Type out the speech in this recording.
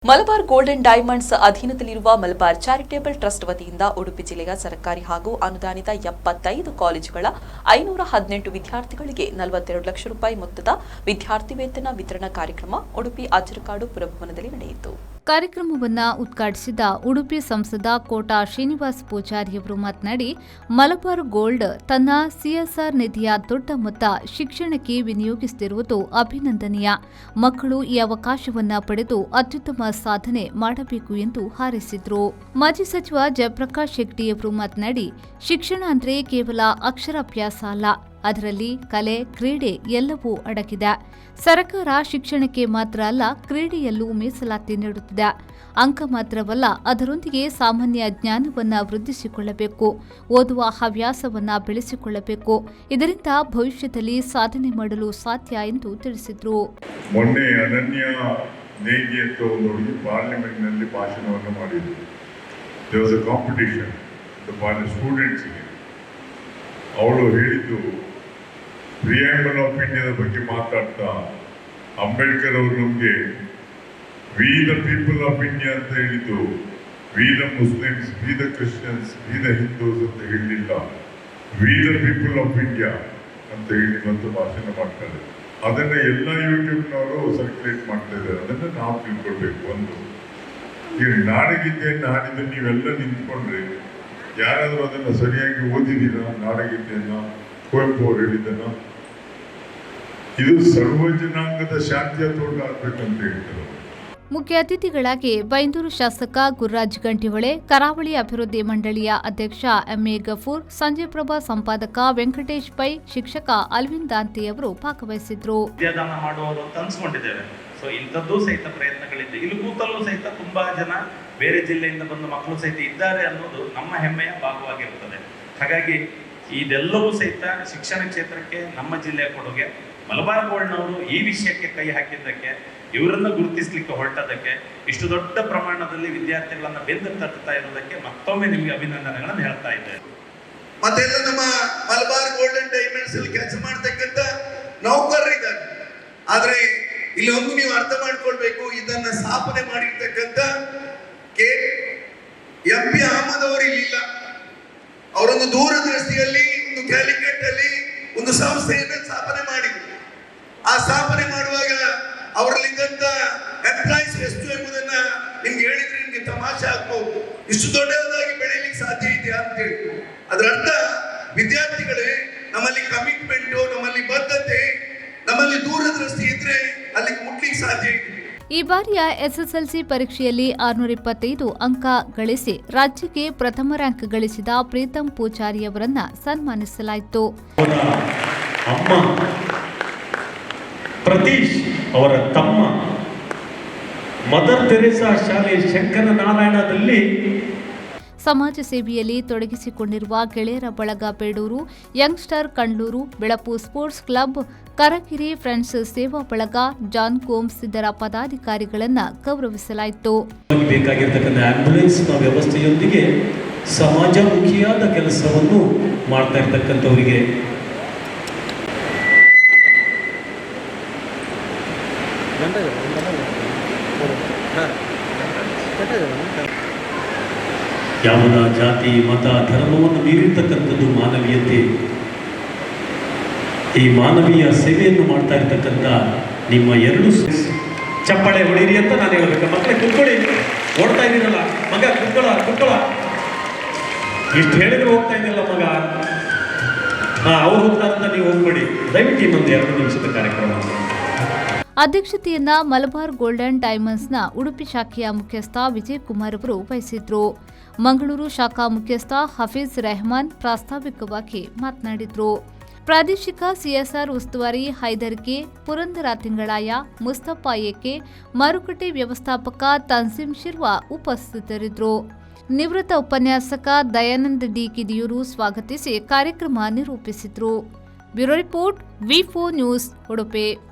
Malabar golden diamonds ಅಧೀನದಲ್ಲಿರುವ Malabar charitable trust ವತಿಯಿಂದ ಉಡುಪಿ ಜಿಲ್ಲೆಯ ಸರ್ಕಾರಿ ಹಾಗೂ ಅನುದಾನಿತ 75 ಕಾಲೇಜುಗಳ 518 ವಿದ್ಯಾರ್ಥಿಗಳಿಗೆ 42 ಲಕ್ಷ ರೂಪಾಯಿ ಮೊತ್ತದ ವಿದ್ಯಾರ್ಥಿ ವೇತನ ವಿತರಣಾ ಕಾರ್ಯಕ್ರಮ ಉಡುಪಿ ಅಜ್ಜರಕಾಡು ಪುರಭವನದಲ್ಲಿ ನಡೆಯಿತು. ಕಾರ್ಯಕ್ರಮವನ್ನು ಉದ್ಘಾಟಿಸಿದ ಉಡುಪಿ ಸಂಸದ ಕೋಟಾ ಶ್ರೀನಿವಾಸ್ ಪೂಜಾರಿಯವರು ಮಾತನಾಡಿ, ಮಲಬಾರ್ ಗೋಲ್ಡ್ ತನ್ನ ಸಿಎಸ್ಆರ್ ನಿಧಿಯ ದೊಡ್ಡ ಮೊತ್ತ ಶಿಕ್ಷಣಕ್ಕೆ ವಿನಿಯೋಗಿಸುತ್ತಿರುವುದು ಅಭಿನಂದನೀಯ. ಮಕ್ಕಳು ಈ ಅವಕಾಶವನ್ನು ಪಡೆದು ಅತ್ಯುತ್ತಮ ಸಾಧನೆ ಮಾಡಬೇಕು ಎಂದು ಹಾರೈಸಿದರು. ಮಾಜಿ ಸಚಿವ ಜಯಪ್ರಕಾಶ್ ಶೆಟ್ಟಿಯವರು ಮಾತನಾಡಿ, ಶಿಕ್ಷಣ ಅಂದ್ರೆ ಕೇವಲ ಅಕ್ಷರಾಭ್ಯಾಸ ಅಲ್ಲ, ಅದರಲ್ಲಿ ಕಲೆ, ಕ್ರೀಡೆ ಎಲ್ಲವೂ ಅಡಗಿದೆ. ಸರ್ಕಾರ ಶಿಕ್ಷಣಕ್ಕೆ ಮಾತ್ರ ಅಲ್ಲ, ಕ್ರೀಡೆಯಲ್ಲೂ ಮೀಸಲಾತಿ ನೀಡುತ್ತಿದೆ. ಅಂಕ ಮಾತ್ರವಲ್ಲ, ಅದರೊಂದಿಗೆ ಸಾಮಾನ್ಯ ಜ್ಞಾನವನ್ನು ವೃದ್ಧಿಸಿಕೊಳ್ಳಬೇಕು, ಓದುವ ಹವ್ಯಾಸವನ್ನು ಬೆಳೆಸಿಕೊಳ್ಳಬೇಕು. ಇದರಿಂದ ಭವಿಷ್ಯದಲ್ಲಿ ಸಾಧನೆ ಮಾಡಲು ಸಾಧ್ಯ ಎಂದು ತಿಳಿಸಿದರು. ಮೊನ್ನೆ ಅನನ್ಯ ನೇಗಿ ಅಂತ ಒಂದು ಹುಡುಗಿ ಪಾರ್ಲಿಮೆಂಟ್ನಲ್ಲಿ ಭಾಷಣವನ್ನು ಮಾಡಿದ್ರು. ದೇರ್ ವಾಸ್ ಅ ಕಾಂಪಿಟೇಷನ್ ಸ್ಟೂಡೆಂಟ್ಸ್ಗೆ. ಅವಳು ಹೇಳಿದ್ದು, ಪ್ರಿಯಾಂಬಲ್ ಆಫ್ ಇಂಡಿಯಾದ ಬಗ್ಗೆ ಮಾತಾಡ್ತಾ ಅಂಬೇಡ್ಕರ್ ಅವರು ನಮಗೆ we the people of India ಅಂತ ಹೇಳಿದ್ದು, we the Muslims, we the Christians, we the Hindus ಅಂತ ಹೇಳಲಿಲ್ಲ, we the people of India ಅಂತ ಹೇಳಿದಂತ ಭಾಷಣ ಮಾಡ್ತಾರೆ. ಅದನ್ನ ಎಲ್ಲ ಯೂಟ್ಯೂಬ್ನವರು ಸರ್ಕ್ಯುಲೇಟ್ ಮಾಡ್ತಾ ಇದ್ದಾರೆ. ಅದನ್ನ ನಾವು ತಿಳ್ಕೊಳ್ಬೇಕು. ಒಂದು ಈಗ ನಾಡಗೀತೆಯನ್ನು ಹಾಡಿದ್ರೆ ನೀವೆಲ್ಲ ನಿಂತ್ಕೊಂಡ್ರೆ ಯಾರಾದರೂ ಅದನ್ನ ಸರಿಯಾಗಿ ಓದಿದ್ದೀರಾ? ನಾಡಗೀತೆಯನ್ನ ಕುವೆಂಪು ಅವರು ಹೇಳಿದ್ದನ್ನ, ಇದು ಸರ್ವ ಜನಾಂಗದ ಶಾಂತಿಯ ತೋಟ ಆಗ್ಬೇಕಂತ ಹೇಳ್ತಾರೆ. ಮುಖ್ಯ ಅತಿಥಿಗಳಾಗಿ ಬೈಂದೂರು ಶಾಸಕ ಗುರುರಾಜ್ ಗಂಟಿಹೊಳೆ, ಕರಾವಳಿ ಅಭಿವೃದ್ಧಿ ಮಂಡಳಿಯ ಅಧ್ಯಕ್ಷ ಎಂಎ ಗಫೂರ್, ಸಂಜೆ ಪ್ರಭಾ ಸಂಪಾದಕ ವೆಂಕಟೇಶ್ ಪೈ, ಶಿಕ್ಷಕ ಅಲ್ವಿನ್ ದಾಂತಿ ಅವರು ಭಾಗವಹಿಸಿದ್ರು. ವಿದ್ಯಾದಾನ ಮಾಡುವುದು ಅಂತ ಅನ್ಸ್ಕೊಂಡಿದ್ದೇವೆ. ಸೊ ಇಂಥದ್ದು ಸಹಿತ ಪ್ರಯತ್ನಗಳಿದೆ. ಇಲ್ಲಿ ಕೂತಲ್ಲೂ ಸಹಿತ ತುಂಬಾ ಜನ ಬೇರೆ ಜಿಲ್ಲೆಯಿಂದ ಬಂದ ಮಕ್ಕಳು ಸಹಿತ ಇದ್ದಾರೆ ಅನ್ನೋದು ನಮ್ಮ ಹೆಮ್ಮೆಯ ಭಾಗವಾಗಿರುತ್ತದೆ. ಹಾಗಾಗಿ ಇದೆಲ್ಲವೂ ಸಹಿತ ಶಿಕ್ಷಣ ಕ್ಷೇತ್ರಕ್ಕೆ ನಮ್ಮ ಜಿಲ್ಲೆಯ ಕೊಡುಗೆ. ಮಲಬಾರ್ ಗೋಲ್ಡ್ನವರು ಈ ವಿಷಯಕ್ಕೆ ಕೈ ಹಾಕಿದ್ದಕ್ಕೆ, ಇವರನ್ನ ಗುರುತಿಸಲಿಕ್ಕೆ ಹೊರಟದಕ್ಕೆ, ಇಷ್ಟು ದೊಡ್ಡ ಪ್ರಮಾಣದಲ್ಲಿ ವಿದ್ಯಾರ್ಥಿಗಳನ್ನ ಬೆಂದು ತಟ್ಟುತ್ತಾ ಇರೋದಕ್ಕೆ ಮತ್ತೊಮ್ಮೆ ನಿಮಗೆ ಅಭಿನಂದನೆಗಳನ್ನು ಹೇಳ್ತಾ ಇದ್ದೇವೆ. ಮತ್ತೆಲ್ಲ ನಮ್ಮ ಮಲಬಾರ್ ಗೋಲ್ಡನ್ ಡೈಮಂಡ್ಸ್ ಅಲ್ಲಿ ಕೆಲಸ ಮಾಡ್ತಕ್ಕಂಥ ನೌಕರರಿದ್ದಾರೆ. ಆದ್ರೆ ಇಲ್ಲಿ ಒಂದು ನೀವು ಅರ್ಥ ಮಾಡ್ಕೊಳ್ಬೇಕು, ಇದನ್ನ ಸ್ಥಾಪನೆ ಮಾಡಿರ್ತಕ್ಕಂಥ MP ಅಹಮದ್ ಅವರು ಇಲ್ಲಿಲ್ಲ. ಅವರೊಂದು ದೂರದೃಷ್ಟಿಯಲ್ಲಿ ಒಂದು ಕ್ಯಾಲಿಕಟ್ ಅಲ್ಲಿ ಒಂದು ಸಂಸ್ಥೆಯನ್ನು ಸ್ಥಾಪನೆ ಮಾಡಿದ್ರು. ಆ ಸ್ಥಾಪನೆ ಮಾಡುವಾಗ ಅವರಲ್ಲಿದ್ದಂತ ಎಂಪ್ಲಾಯ್ಸ್ ಎಷ್ಟು ಎಂಬುದನ್ನ ನಿಮ್ಗೆ ಹೇಳಿದ್ರೆ ನಿಮ್ಗೆ ತಮಾಷೆ ಆಗ್ಬಹುದು. ಇಷ್ಟು ದೊಡ್ಡದಾಗಿ ಬೆಳೆಯಲಿಕ್ಕೆ ಸಾಧ್ಯ ಇದೆಯಾ ಅಂತ ಹೇಳಿ. ಅದರ ಅರ್ಥ, ವಿದ್ಯಾರ್ಥಿಗಳೇ, ನಮ್ಮಲ್ಲಿ ಕಮಿಟ್ಮೆಂಟ್, ನಮ್ಮಲ್ಲಿ ಬದ್ಧತೆ, ನಮ್ಮಲ್ಲಿ ದೂರದೃಷ್ಟಿ ಇದ್ರೆ ಅಲ್ಲಿಗೆ ಮುಟ್ಲಿಕ್ಕೆ ಸಾಧ್ಯ ಇದೆ. ಈ ಬಾರಿಯ ಎಸ್ಎಸ್ಎಲ್ಸಿ ಪರೀಕ್ಷೆಯಲ್ಲಿ 625 ಅಂಕ ಗಳಿಸಿ ರಾಜ್ಯಕ್ಕೆ ಪ್ರಥಮ ರ್ಯಾಂಕ್ ಗಳಿಸಿದ ಪ್ರೀತಂ ಪೂಜಾರಿ ಅವರನ್ನ ಸನ್ಮಾನಿಸಲಾಯಿತು. ಅಮ್ಮ ಪ್ರತೀಶ್ ಅವರ ತಮ್ಮ ಮದರ್ ತೆರೇಸಾ ಶಾಲೆ ಶಂಕರನಾರಾಯಣದಲ್ಲಿ ಸಮಾಜ ಸೇವೆಯಲ್ಲಿ ತೊಡಗಿಸಿಕೊಂಡಿರುವ ಗೆಳೆಯರ ಬಳಗ Bedur, youngster Kandlur, Belapu sports club, Karagiri friends ಸೇವಾ ಬಳಗ, ಜಾನ್ ಕೋಮ್ಸ್ ಇದರ ಪದಾಧಿಕಾರಿಗಳನ್ನು ಗೌರವಿಸಲಾಯಿತು. ಬೇಕಾಗಿರ್ತಕ್ಕಂಥ ಆಂಬ್ಯುಲೆನ್ಸ್ನ ವ್ಯವಸ್ಥೆಯೊಂದಿಗೆ ಸಮಾಜಮುಖಿಯಾದ ಕೆಲಸವನ್ನು ಮಾಡ್ತಾ ಇರ್ತಕ್ಕಂಥವರಿಗೆ ಯಾವುದ ಜಾತಿ, ಮತ, ಧರ್ಮವನ್ನು ಮೀರಿರ್ತಕ್ಕಂಥದ್ದು ಮಾನವೀಯತೆ. ಈ ಮಾನವೀಯ ಸೇವೆಯನ್ನು ಮಾಡ್ತಾ ಇರ್ತಕ್ಕಂಥ ನಿಮ್ಮ ಎರಡು ಚಪ್ಪಾಳೆ ಹೊಡೀರಿ ಅಂತ ನಾನು ಹೇಳ್ಬೇಕು. ಮಕ್ಕಳೇ ಕುತ್ಕೊಳ್ಳಿ, ಓಡ್ತಾ ಇದ್ದೀರಲ್ಲ ಮಗ, ಕುತ್ಕೊಳ್ಳ. ಇಷ್ಟು ಹೇಳಿದ್ರೆ ಹೋಗ್ತಾ ಇದ್ದಿಲ್ಲ ಮಗ. ಅವ್ರು ಹೋಗ್ತಾರಂತ ನೀವು ಹೋಗ್ಬೇಡಿ. ದಯವಿಟ್ಟು ಇನ್ನೊಂದು 2 ನಿಮಿಷದ ಕಾರ್ಯಕ್ರಮ. ಅಧ್ಯಕ್ಷತೆಯನ್ನ ಮಲಬಾರ್ ಗೋಲ್ಡನ್ ಡೈಮಂಡ್ಸ್ನ ಉಡುಪಿ ಶಾಖೆಯ ಮುಖ್ಯಸ್ಥ ವಿಜಯ್ ಕುಮಾರ್ ಅವರು ವಹಿಸಿದ್ರು. ಮಂಗಳೂರು ಶಾಖಾ ಮುಖ್ಯಸ್ಥ ಹಫೀಜ್ ರೆಹಮಾನ್ ಪ್ರಾಸ್ತಾವಿಕವಾಗಿ ಮಾತನಾಡಿದರು. ಪ್ರಾದೇಶಿಕ ಸಿಎಸ್ಆರ್ ಉಸ್ತುವಾರಿ ಹೈದರ್ ಕೆ, ಪುರಂದರ ತಿಂಗಳಾಯ, ಮುಸ್ತಫಾ ಎಕೆ, ಮಾರುಕಟ್ಟೆ ವ್ಯವಸ್ಥಾಪಕ ತನ್ಸೀಂ ಶಿರ್ವಾ ಉಪಸ್ಥಿತರಿದ್ದರು. ನಿವೃತ್ತ ಉಪನ್ಯಾಸಕ ದಯಾನಂದ ಡಿ ಕಿದಿಯೂರು ಸ್ವಾಗತಿಸಿ ಕಾರ್ಯಕ್ರಮ ನಿರೂಪಿಸಿದರು. ಬ್ಯೂರೋ ರಿಪೋರ್ಟ್, ವಿ4 ನ್ಯೂಸ್, ಉಡುಪಿ.